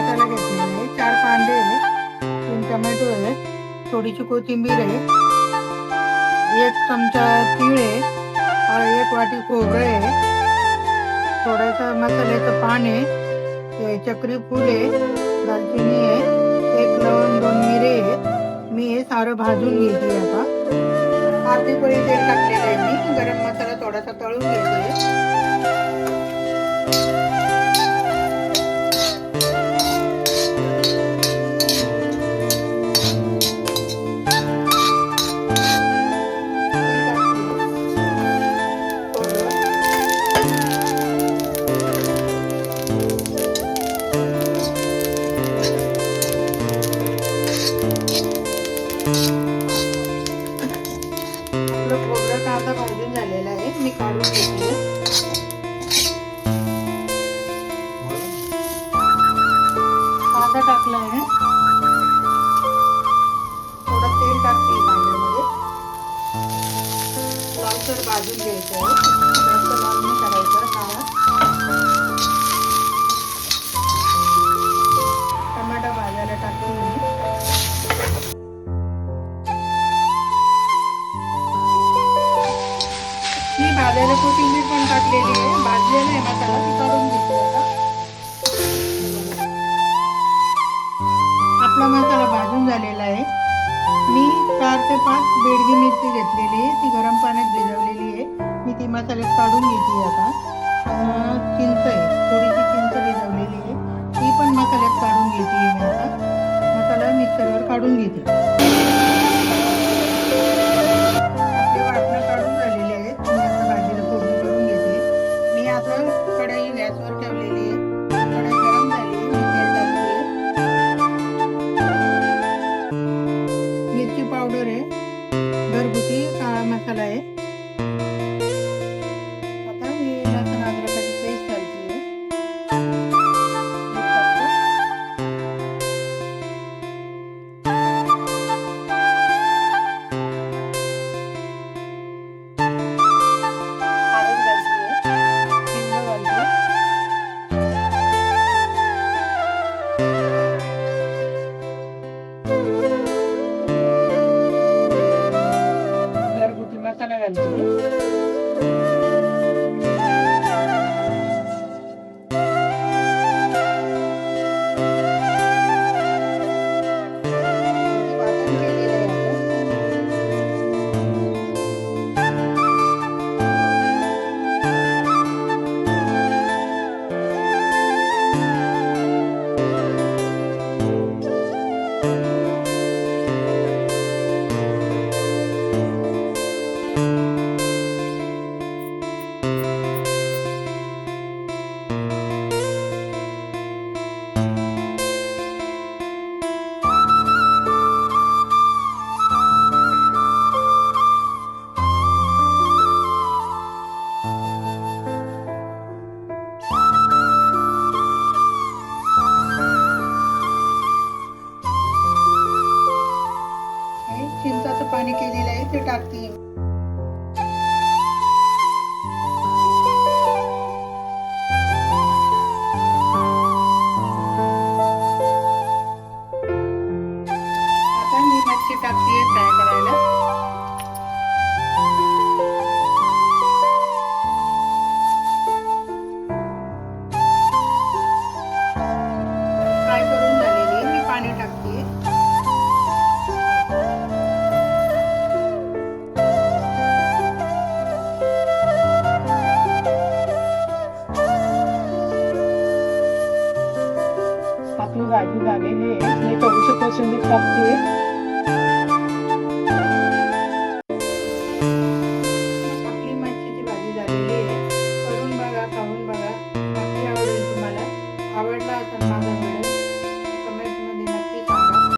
मसाला घेतलेला आहे. 4 कांदे आहे, 3 टोमॅटो आहे, थोडीशी कोथिंबीर आहे, 1 चमचा तीळ आहे, 1 वाटी खोबरं आहे, थोडासा मसाल्याचं पान आहे, चक्री फूल आहे, दालचिनी आहे, 1 लवंग, 2 मिरे आहे. मी हे सारं भाजून घेते. आता अर्धी पळी तेल टाकलेलं आहे. मी गरम मसाला थोडासा तळून घेते. खोबरं कांदा भाजून झालेला आहे. मी काढून घेतले. कांदा टाकला आहे. थोडं तेल टाकते कांद्यामध्ये. लालसर भाजून घ्यायचं आहे. जास्त लाल नाही करायचं. टमाटा भाजायला टाकून भाजायला कोथिंबीर पण टाकलेली आहे. भाजलेला आहे मसाला, ती काढून घेते. आता आपला मसाला भाजून झालेला आहे. मी 4 ते 5 बेडगी मिरची घेतलेली आहे, ती गरम पाण्यात भिजवलेली आहे. मी ती मसाल्यात काढून घेते. आता चिंच आहे, थोडीशी चिंच भिजवलेली आहे, ती पण मसाल्यात काढून घेते. मी आता मसाला मिक्सरवर काढून घेते. कढई गॅसवर ठेवलेली आहे. कढई गरम झाली. मी तेल टाकते. मिरची पावडर आहे, घरगुती काळा मसाला आहे. आता मी लसूण अद्रकाची पेस्ट घालते. मसाला घालते. चिंचाचं पाणी केलेलं आहे, ते टाकते. आता मी मच्छी टाकते फ्राय करायला. फ्राय करून झालेली मी पाणी टाकते. आपली भाजी झालेली आहे. मी थोडीशी कोशिंबीर टाकते.